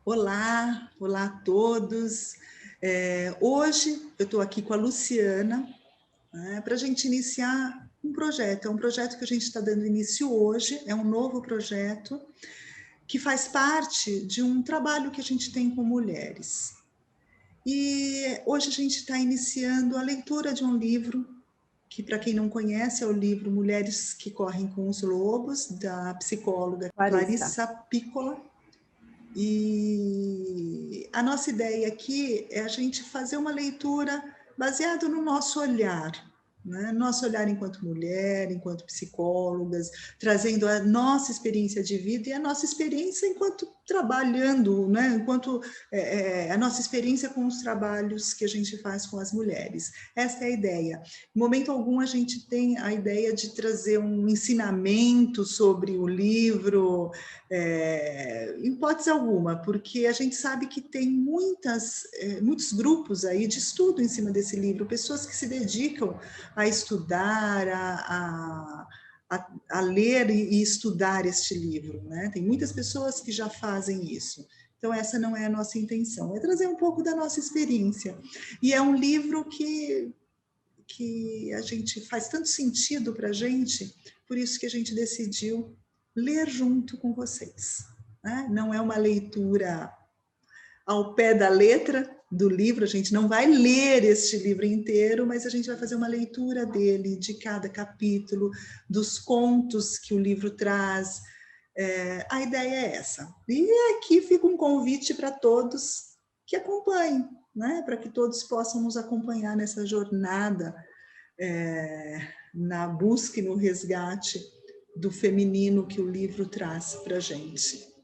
Olá, olá a todos. Hoje eu estou aqui com a Luciana, né, para a gente iniciar um projeto. É um projeto que a gente está dando início hoje, é um novo projeto que faz parte de um trabalho que a gente tem com mulheres. E hoje a gente está iniciando a leitura de um livro que, para quem não conhece, é o livro Mulheres que Correm com os Lobos, da psicóloga Clarissa. Clarissa Piccola. E a nossa ideia aqui é a gente fazer uma leitura baseada no nosso olhar, né? Nosso olhar enquanto mulher, enquanto psicólogas, trazendo a nossa experiência de vida e a nossa experiência enquanto trabalhando, né? Enquanto a nossa experiência com os trabalhos que a gente faz com as mulheres. Essa é a ideia. Em momento algum a gente tem a ideia de trazer um ensinamento sobre o livro, em hipótese alguma, porque a gente sabe que tem muitos grupos aí de estudo em cima desse livro, pessoas que se dedicam a estudar, a ler e estudar este livro, né? Tem muitas pessoas que já fazem isso. Então, essa não é a nossa intenção, é trazer um pouco da nossa experiência. E é um livro que a gente faz tanto sentido para a gente, por isso que a gente decidiu ler junto com vocês. Né? Não é uma leitura ao pé da letra do livro, a gente não vai ler este livro inteiro, mas a gente vai fazer uma leitura dele, de cada capítulo, dos contos que o livro traz. A ideia é essa. E aqui fica um convite para todos que acompanhem, né? Para que todos possam nos acompanhar nessa jornada, na busca e no resgate do feminino que o livro traz para a gente.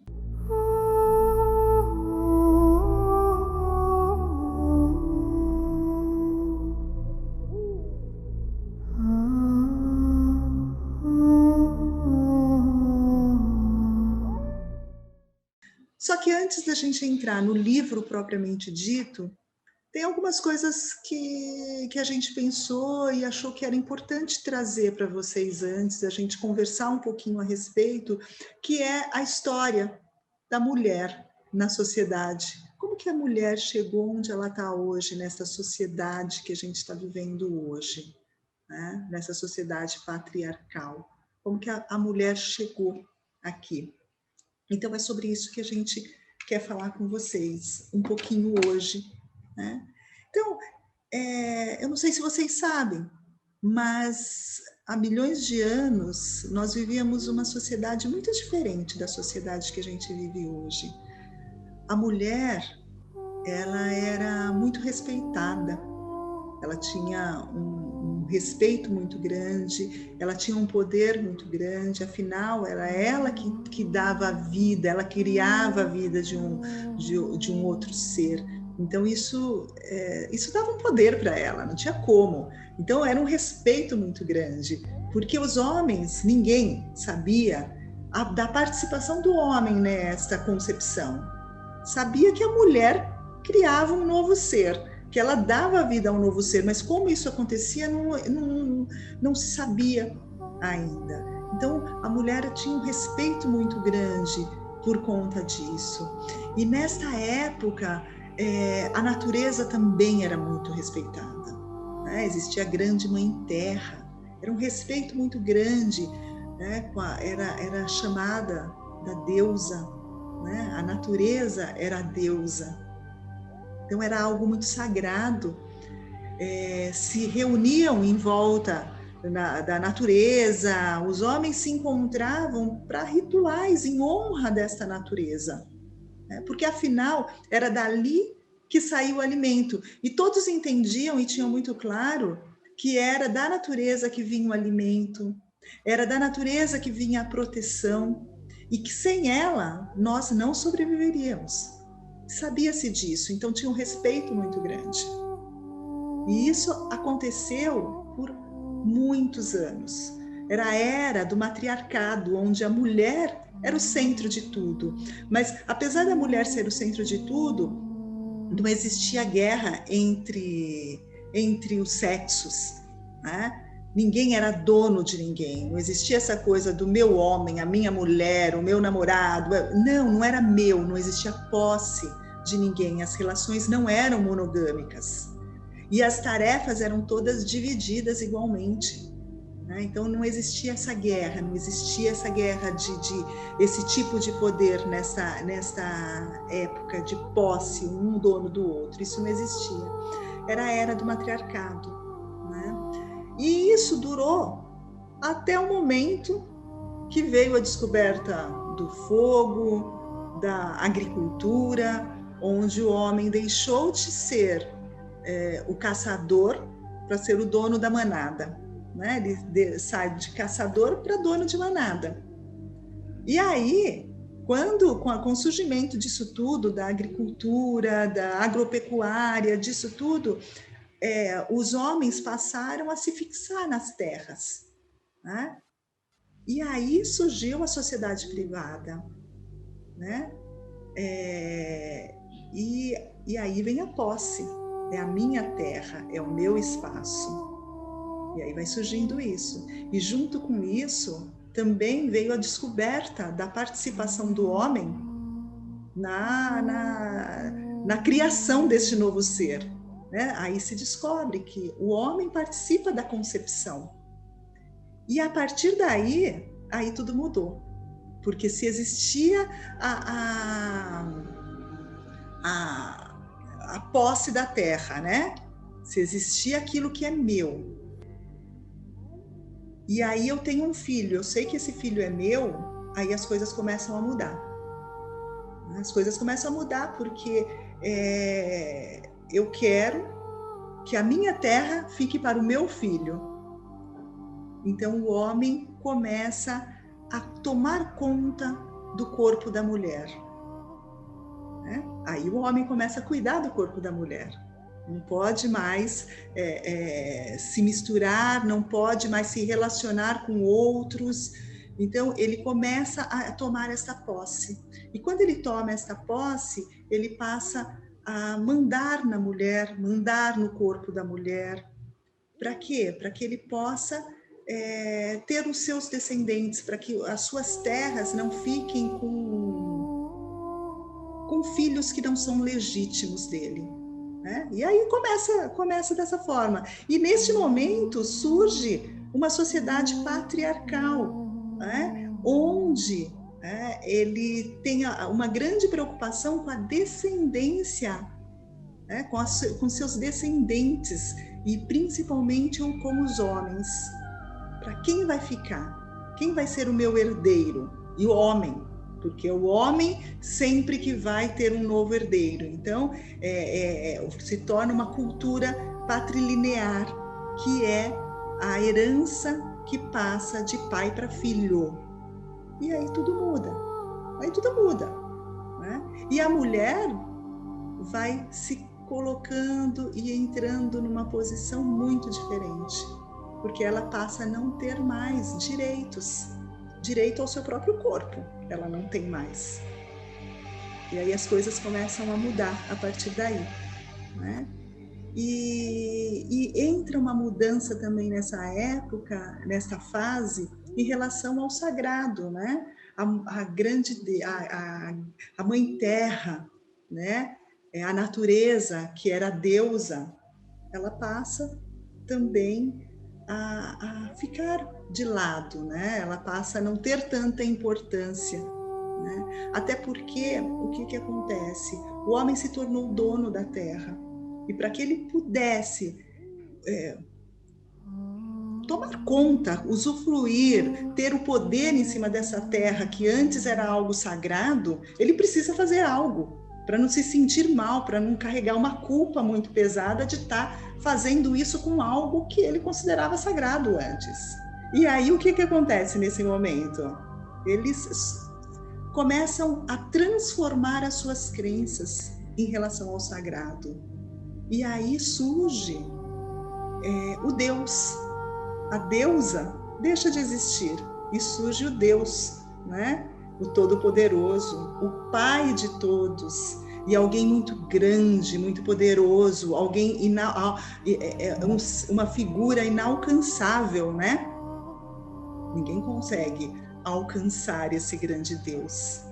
Só que antes da gente entrar no livro propriamente dito, tem algumas coisas que a gente pensou e achou que era importante trazer para vocês antes, a gente conversar um pouquinho a respeito, que é a história da mulher na sociedade. Como que a mulher chegou onde ela está hoje, nessa sociedade que a gente está vivendo hoje, né? Nessa sociedade patriarcal? Como que a mulher chegou aqui? Então, é sobre isso que a gente quer falar com vocês um pouquinho hoje, né? Então, eu não sei se vocês sabem, mas há milhões de anos nós vivíamos uma sociedade muito diferente da sociedade que a gente vive hoje. A mulher, ela era muito respeitada, ela tinha um respeito muito grande, ela tinha um poder muito grande, afinal, era ela que dava a vida, ela criava a vida de um outro ser. Então, isso dava um poder para ela, não tinha como. Então, era um respeito muito grande, porque os homens, ninguém sabia da participação do homem nesta concepção. Sabia que a mulher criava um novo ser, que ela dava vida a um novo ser, mas como isso acontecia não se sabia ainda. Então, a mulher tinha um respeito muito grande por conta disso. E nesta época, a natureza também era muito respeitada, né? Existia a grande mãe terra, era um respeito muito grande, né? Era chamada da deusa, né? A natureza era a deusa. Então era algo muito sagrado. Se reuniam em volta da natureza, os homens se encontravam para rituais em honra desta natureza, né? Porque afinal era dali que saiu o alimento. E todos entendiam e tinham muito claro que era da natureza que vinha o alimento, era da natureza que vinha a proteção, e que sem ela nós não sobreviveríamos. Sabia-se disso, então tinha um respeito muito grande. E isso aconteceu por muitos anos. Era a era do matriarcado, onde a mulher era o centro de tudo. Mas, apesar da mulher ser o centro de tudo, não existia guerra entre os sexos, né? ninguém era dono de ninguém, não existia essa coisa do meu homem, a minha mulher, o meu namorado. Não era meu, não existia posse de ninguém, as relações não eram monogâmicas. E as tarefas eram todas divididas igualmente. Né? Então não existia essa guerra, não existia essa guerra de esse tipo de poder nessa época de posse, um dono do outro. Isso não existia. Era a era do matriarcado. Né? E isso durou até o momento que veio a descoberta do fogo, da agricultura, onde o homem deixou de ser o caçador para ser o dono da manada. Né? Ele sai de caçador para dono de manada. E aí, com o surgimento disso tudo, da agricultura, da agropecuária, disso tudo, os homens passaram a se fixar nas terras. Né? E aí surgiu a sociedade privada. Né? E aí vem a posse. É a minha terra, é o meu espaço. E aí vai surgindo isso. E junto com isso, também veio a descoberta da participação do homem na criação deste novo ser. Né? Aí se descobre que o homem participa da concepção. E a partir daí, aí tudo mudou. Porque se existia a posse da terra, né? Se existia aquilo que é meu. E aí eu tenho um filho, eu sei que esse filho é meu, aí as coisas começam a mudar. As coisas começam a mudar porque eu quero que a minha terra fique para o meu filho. Então o homem começa a tomar conta do corpo da mulher. Né? Aí o homem começa a cuidar do corpo da mulher. Não pode mais se misturar, não pode mais se relacionar com outros. Então, ele começa a tomar essa posse. E quando ele toma essa posse, ele passa a mandar na mulher, mandar no corpo da mulher. Para quê? Para que ele possa ter os seus descendentes, para que as suas terras não fiquem com filhos que não são legítimos dele. Né? E aí começa dessa forma. E neste momento surge uma sociedade patriarcal, né? Onde ele tem uma grande preocupação com a descendência, né? com seus descendentes, e principalmente com os homens. Para quem vai ficar? Quem vai ser o meu herdeiro? E o homem. Porque o homem sempre que vai ter um novo herdeiro. Então, se torna uma cultura patrilinear, que é a herança que passa de pai para filho. E aí tudo muda. Né? E a mulher vai se colocando e entrando numa posição muito diferente, porque ela passa a não ter mais direito ao seu próprio corpo, ela não tem mais. E aí as coisas começam a mudar a partir daí, né? E entra uma mudança também nessa época, nessa fase, em relação ao sagrado, né? A mãe terra, né? A natureza, que era a deusa, ela passa também a ficar de lado, né? Ela passa a não ter tanta importância, né? Até porque, o que acontece? O homem se tornou dono da terra, e para que ele pudesse tomar conta, usufruir, ter o poder em cima dessa terra que antes era algo sagrado, ele precisa fazer algo para não se sentir mal, para não carregar uma culpa muito pesada de estar fazendo isso com algo que ele considerava sagrado antes. E aí o que acontece nesse momento? Eles começam a transformar as suas crenças em relação ao sagrado. E aí surge o Deus. A deusa deixa de existir e surge o Deus, né? O Todo-Poderoso, o Pai de todos. e alguém muito grande, muito poderoso, alguém uma figura inalcançável, né? Ninguém consegue alcançar esse grande Deus.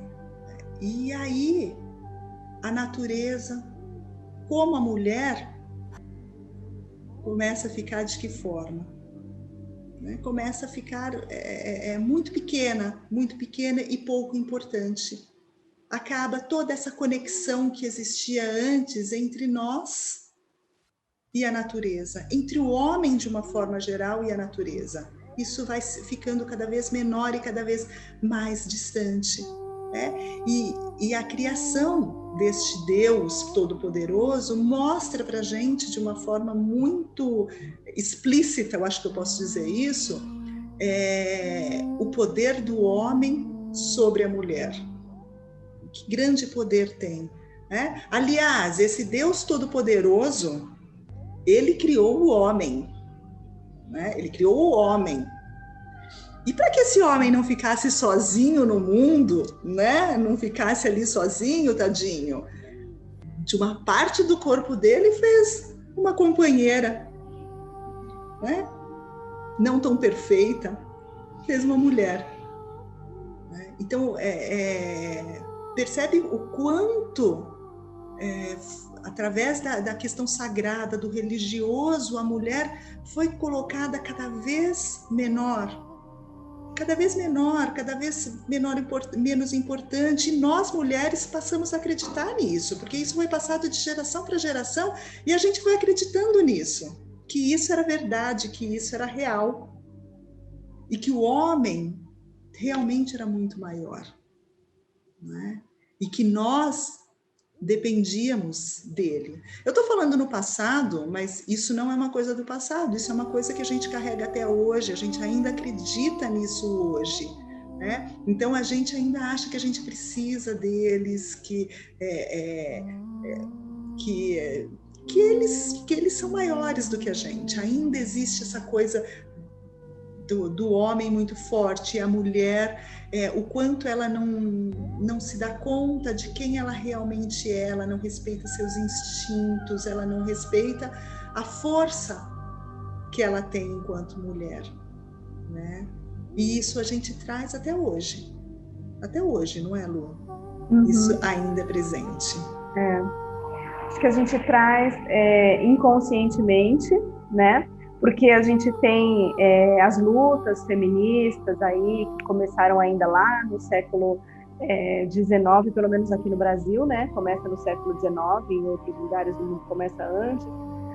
E aí, a natureza, como a mulher, começa a ficar de que forma? Né? Começa a ficar muito pequena e pouco importante. Acaba toda essa conexão que existia antes entre nós e a natureza, entre o homem de uma forma geral e a natureza. Isso vai ficando cada vez menor e cada vez mais distante. Né? E a criação deste Deus Todo-Poderoso mostra para a gente de uma forma muito explícita, eu acho que eu posso dizer isso, o poder do homem sobre a mulher. Que grande poder tem. Né? Aliás, esse Deus Todo-Poderoso, ele criou o homem. Né? Ele criou o homem. E para que esse homem não ficasse sozinho no mundo, né? Não ficasse ali sozinho, tadinho, de uma parte do corpo dele fez uma companheira, né? Não tão perfeita, fez uma mulher. Né? Então, percebe o quanto, através da questão sagrada, do religioso, a mulher foi colocada cada vez menor, cada vez menos importante, e nós mulheres passamos a acreditar nisso, porque isso foi passado de geração para geração e a gente foi acreditando nisso, que isso era verdade, que isso era real e que o homem realmente era muito maior, né? E que nós dependíamos dele. Eu estou falando no passado, mas isso não é uma coisa do passado, isso é uma coisa que a gente carrega até hoje, a gente ainda acredita nisso hoje. Né? Então a gente ainda acha que a gente precisa deles, que eles são maiores do que a gente. Ainda existe essa coisa do homem muito forte, e a mulher, o quanto ela não se dá conta de quem ela realmente é, ela não respeita seus instintos, ela não respeita a força que ela tem enquanto mulher. Né? E isso a gente traz até hoje, não é, Lu? Isso ainda é presente. Acho que a gente traz inconscientemente, né? Porque a gente tem as lutas feministas aí que começaram ainda lá no século XIX, pelo menos aqui no Brasil, né? Começa no século XIX, em outros lugares do mundo começa antes,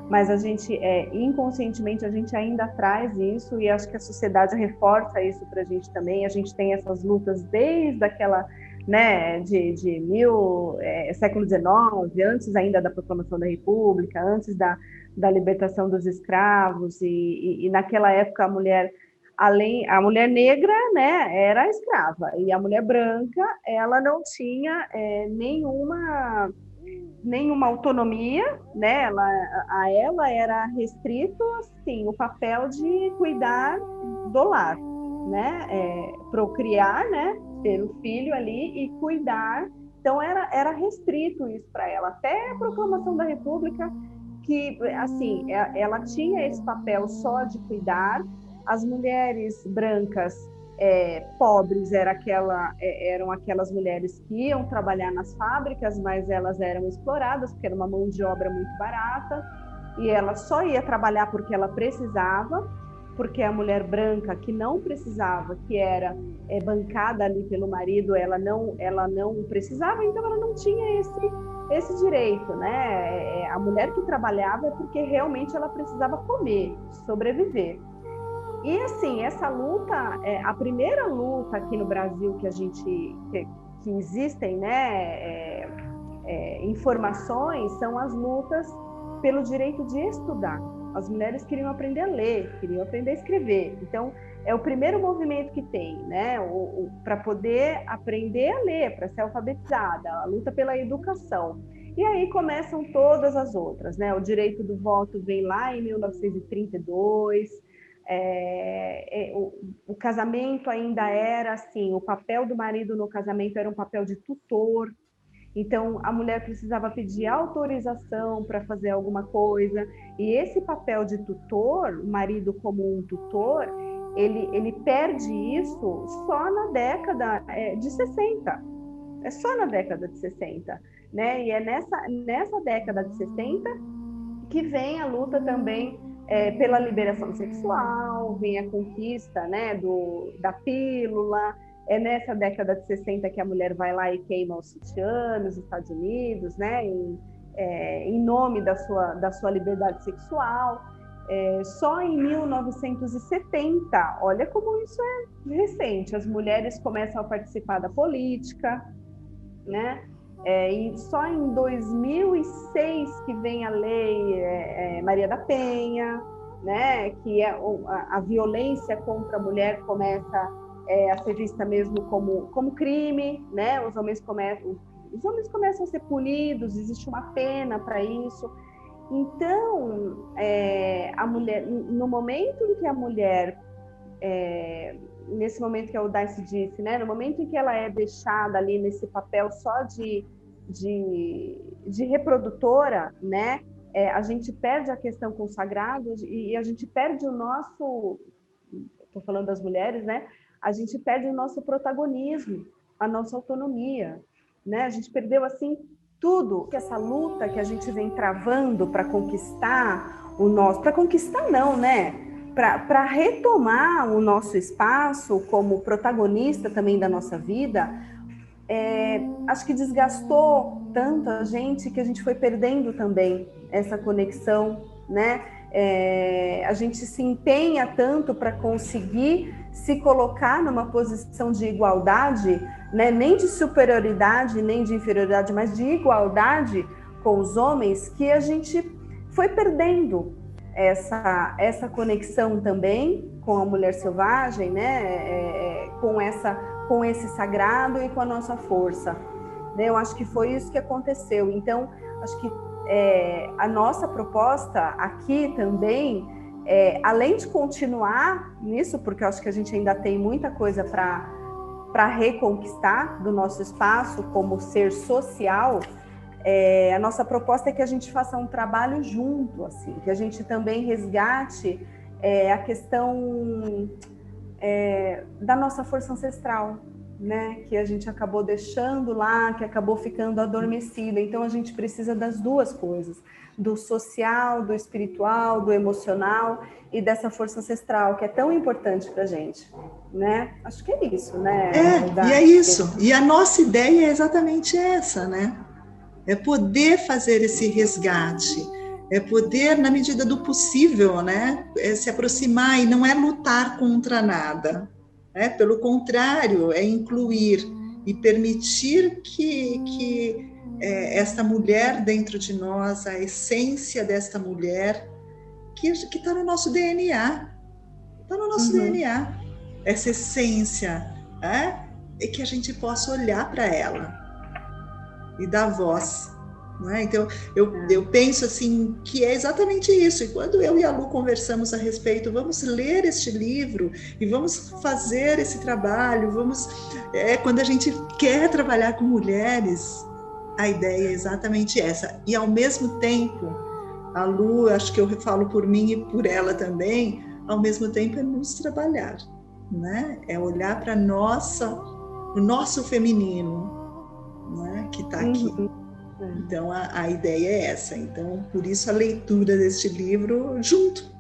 mas a gente inconscientemente a gente ainda traz isso, e acho que a sociedade reforça isso para a gente também. A gente tem essas lutas desde aquela, né, de século XIX, antes ainda da proclamação da República, antes da libertação dos escravos, e naquela época a mulher negra, né, era escrava, e a mulher branca, ela não tinha nenhuma autonomia, né? Ela era restrito, assim, o papel de cuidar do lar, né? Procriar, né? Ter o filho ali e cuidar. Então era restrito isso para ela, até a proclamação da República, que assim ela tinha esse papel só de cuidar. As mulheres brancas pobres eram aquelas mulheres que iam trabalhar nas fábricas, mas elas eram exploradas porque era uma mão de obra muito barata, e ela só ia trabalhar porque ela precisava, porque a mulher branca que não precisava, que era bancada ali pelo marido, ela não precisava, então ela não tinha esse direito, né? A mulher que trabalhava é porque realmente ela precisava comer, sobreviver. E assim, essa luta, a primeira luta aqui no Brasil que existem, né, informações, são as lutas pelo direito de estudar. As mulheres queriam aprender a ler, queriam aprender a escrever. Então, é o primeiro movimento que tem, né, para poder aprender a ler, para ser alfabetizada, a luta pela educação. E aí começam todas as outras, né? O direito do voto vem lá em 1932. O casamento ainda era assim, o papel do marido no casamento era um papel de tutor. Então, a mulher precisava pedir autorização para fazer alguma coisa, e esse papel de tutor, o marido como um tutor, ele perde isso só na década de 60. É só na década de 60, né? E é nessa década de 60 que vem a luta também pela liberação sexual, vem a conquista, né, da pílula. É nessa década de 60 que a mulher vai lá e queima os sutiã nos Estados Unidos, né, em nome da sua liberdade sexual. Só em 1970, olha como isso é recente, as mulheres começam a participar da política, né? E só em 2006 que vem a lei Maria da Penha, né? Que a violência contra a mulher começa a ser vista mesmo como crime, né? Os homens começam a ser punidos, existe uma pena para isso. Então, a mulher, no momento em que a mulher, nesse momento que a Udaice disse, né, no momento em que ela é deixada ali nesse papel só de reprodutora, né, a gente perde a questão consagrada e a gente perde o nosso, estou falando das mulheres, né, a gente perde o nosso protagonismo, a nossa autonomia, né, a gente perdeu assim tudo, essa luta que a gente vem travando para conquistar para conquistar não, né, para retomar o nosso espaço como protagonista também da nossa vida, acho que desgastou tanto a gente que a gente foi perdendo também essa conexão, né? A gente se empenha tanto para conseguir se colocar numa posição de igualdade, né? Nem de superioridade, nem de inferioridade, mas de igualdade com os homens, que a gente foi perdendo essa conexão também com a mulher selvagem, né? Com esse sagrado e com a nossa força. Eu acho que foi isso que aconteceu. Então, acho que a nossa proposta aqui também, além de continuar nisso, porque eu acho que a gente ainda tem muita coisa para reconquistar do nosso espaço como ser social, a nossa proposta é que a gente faça um trabalho junto, assim, que a gente também resgate a questão da nossa força ancestral, né? Que a gente acabou deixando lá, que acabou ficando adormecida. Então a gente precisa das duas coisas, do social, do espiritual, do emocional e dessa força ancestral, que é tão importante para a gente, né? Acho que é isso, né? E é isso. E a nossa ideia é exatamente essa, né? É poder fazer esse resgate, é poder, na medida do possível, né, se aproximar, e não é lutar contra nada, né? Pelo contrário, é incluir e permitir que esta mulher dentro de nós, a essência desta mulher, que está no nosso DNA, está no nosso DNA, essa essência, é que a gente possa olhar para ela e dar voz, né? Então eu penso assim que é exatamente isso. E quando eu e a Lu conversamos a respeito, vamos ler este livro e vamos fazer esse trabalho, quando a gente quer trabalhar com mulheres, a ideia é exatamente essa. E ao mesmo tempo, a Lu, acho que eu falo por mim e por ela também, ao mesmo tempo é nos trabalhar, né? É olhar para o nosso feminino, né, que está aqui. Então a ideia é essa. Então por isso a leitura deste livro junto,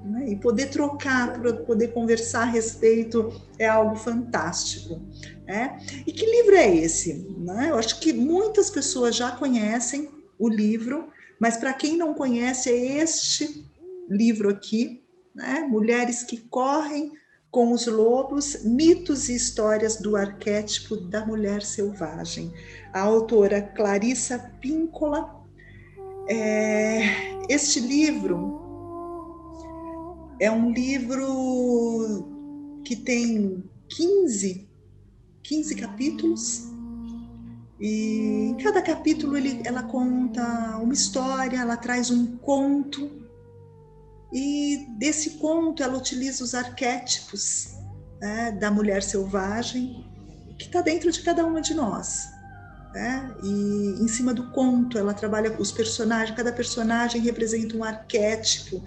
né, e poder trocar, poder conversar a respeito é algo fantástico, né? E que livro é esse, né? Eu acho que muitas pessoas já conhecem o livro, mas para quem não conhece é este livro aqui, né? Mulheres que correm com os lobos, mitos e histórias do arquétipo da mulher selvagem. A autora Clarissa Pinkola. Este livro é um livro que tem 15 capítulos, e em cada capítulo ela conta uma história, ela traz um conto, e desse conto ela utiliza os arquétipos, da mulher selvagem que está dentro de cada uma de nós. né? E em cima do conto, ela trabalha os personagens, cada personagem representa um arquétipo,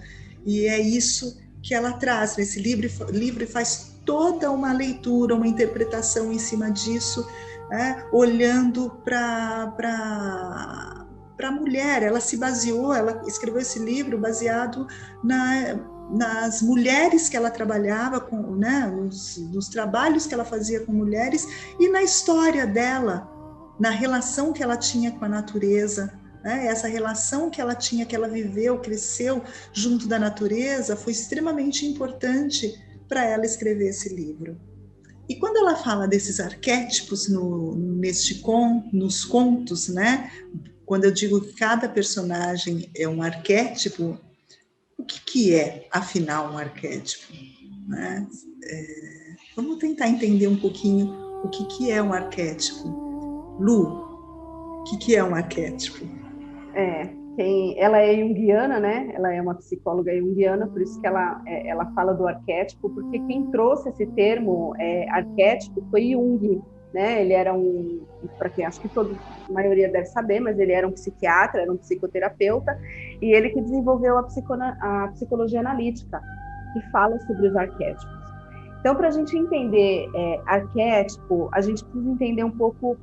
e é isso que ela traz nesse livro e faz toda uma leitura, uma interpretação em cima disso, né? Olhando para a mulher. Ela se baseou, ela escreveu esse livro baseado nas mulheres que ela trabalhava com, né, nos trabalhos que ela fazia com mulheres e na história dela, na relação que ela tinha com a natureza, né? Essa relação que ela tinha, que ela viveu, cresceu junto da natureza, foi extremamente importante para ela escrever esse livro. E quando ela fala desses arquétipos nos contos, né? Quando eu digo que cada personagem é um arquétipo, o que é, afinal, um arquétipo? Né? Vamos tentar entender um pouquinho o que é um arquétipo. Lu, o que é um arquétipo? Ela é junguiana, né? Ela é uma psicóloga junguiana, por isso que ela fala do arquétipo, porque quem trouxe esse termo arquétipo foi Jung, né? Ele era para quem acho que a maioria deve saber, mas ele era um psiquiatra, era um psicoterapeuta, e ele que desenvolveu a psicologia analítica, que fala sobre os arquétipos. Então, para a gente entender arquétipo, a gente precisa entender um pouco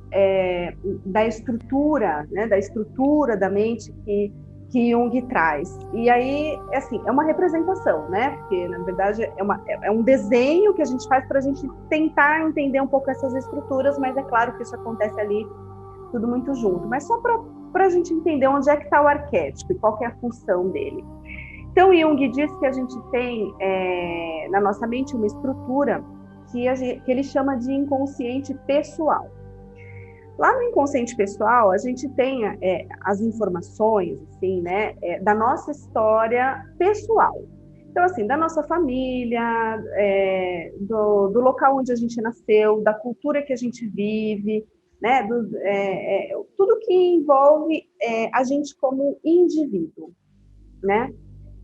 da estrutura, né, da mente que Jung traz. E aí, assim, é uma representação, né? Porque, na verdade, é um desenho que a gente faz para a gente tentar entender um pouco essas estruturas, mas é claro que isso acontece ali tudo muito junto. Mas só para a gente entender onde é que está o arquétipo e qual que é a função dele. Então, Jung diz que a gente tem na nossa mente uma estrutura que ele chama de inconsciente pessoal. Lá no inconsciente pessoal, a gente tem as informações assim, né, da nossa história pessoal. Então, assim, da nossa família, do local onde a gente nasceu, da cultura que a gente vive, né, tudo que envolve a gente como indivíduo, né?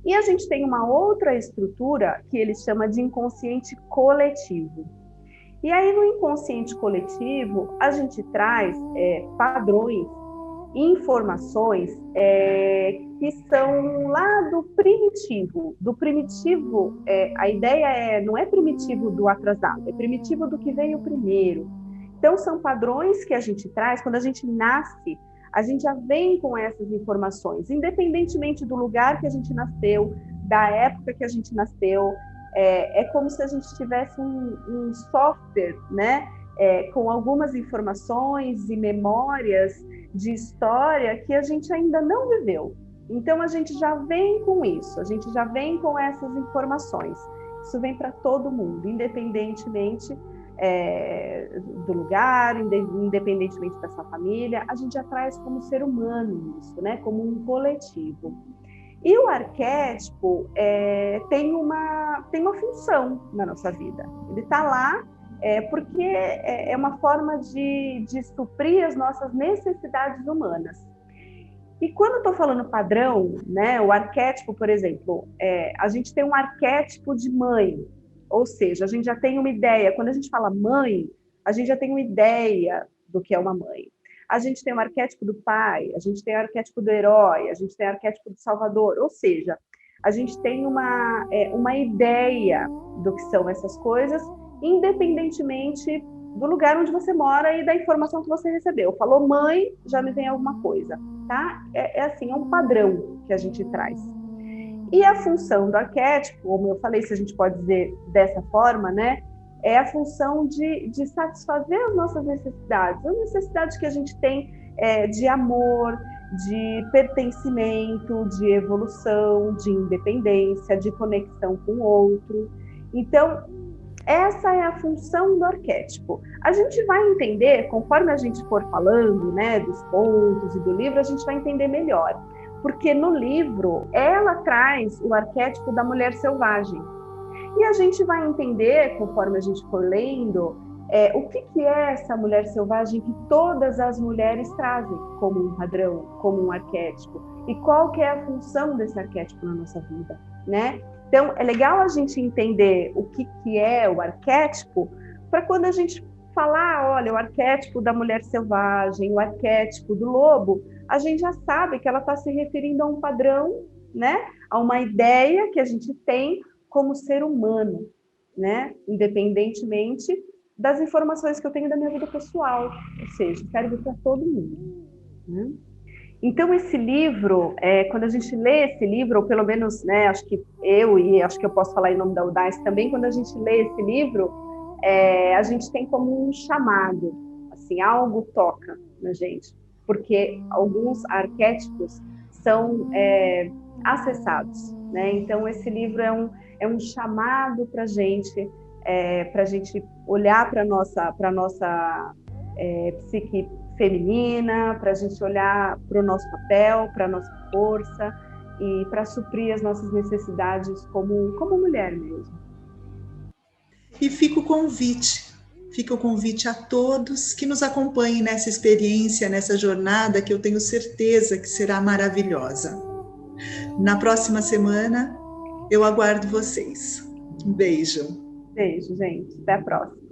E a gente tem uma outra estrutura que ele chama de inconsciente coletivo. E aí, no inconsciente coletivo, a gente traz padrões, informações que são lá do primitivo. Do primitivo, a ideia não é primitivo do atrasado, é primitivo do que veio primeiro. Então, são padrões que a gente traz quando a gente nasce. A gente já vem com essas informações, independentemente do lugar que a gente nasceu, da época que a gente nasceu. É como se a gente tivesse um software, né, com algumas informações e memórias de história que a gente ainda não viveu. Então, a gente já vem com isso, a gente já vem com essas informações. Isso vem para todo mundo, independentemente do lugar, independentemente da sua família, a gente já traz como ser humano isso, né? Como um coletivo. E o arquétipo tem uma função na nossa vida. Ele está lá porque é uma forma de suprir as nossas necessidades humanas. E quando eu estou falando padrão, né, o arquétipo, por exemplo, a gente tem um arquétipo de mãe, ou seja, a gente já tem uma ideia. Quando a gente fala mãe, a gente já tem uma ideia do que é uma mãe. A gente tem o arquétipo do pai, a gente tem o arquétipo do herói, a gente tem o arquétipo do salvador, ou seja, a gente tem uma ideia do que são essas coisas, independentemente do lugar onde você mora e da informação que você recebeu. Falou mãe, já me vem alguma coisa, tá? Assim, é um padrão que a gente traz. E a função do arquétipo, como eu falei, se a gente pode dizer dessa forma, né? É a função de satisfazer as nossas necessidades, as necessidades que a gente tem de amor, de pertencimento, de evolução, de independência, de conexão com o outro. Então, essa é a função do arquétipo. A gente vai entender, conforme a gente for falando, né, dos pontos e do livro, a gente vai entender melhor. Porque no livro, ela traz o arquétipo da mulher selvagem. E a gente vai entender, conforme a gente for lendo, o que é essa mulher selvagem que todas as mulheres trazem como um padrão, como um arquétipo. E qual que é a função desse arquétipo na nossa vida, né? Então, é legal a gente entender o que é o arquétipo, para quando a gente falar, olha, o arquétipo da mulher selvagem, o arquétipo do lobo, a gente já sabe que ela está se referindo a um padrão, né? A uma ideia que a gente tem como ser humano, né? Independentemente das informações que eu tenho da minha vida pessoal, ou seja, serve para todo mundo, né? Então, esse livro, quando a gente lê esse livro, ou pelo menos, né, acho que eu, e acho que eu posso falar em nome da Udais também, quando a gente lê esse livro, a gente tem como um chamado, assim, algo toca na gente, porque alguns arquétipos são acessados, né? Então, esse livro é um chamado para a gente olhar para a nossa psique feminina, para a gente olhar para o nosso papel, para a nossa força e para suprir as nossas necessidades como mulher mesmo. E fica o convite a todos que nos acompanhem nessa experiência, nessa jornada que eu tenho certeza que será maravilhosa. Na próxima semana, eu aguardo vocês. Um beijo. Beijo, gente. Até a próxima.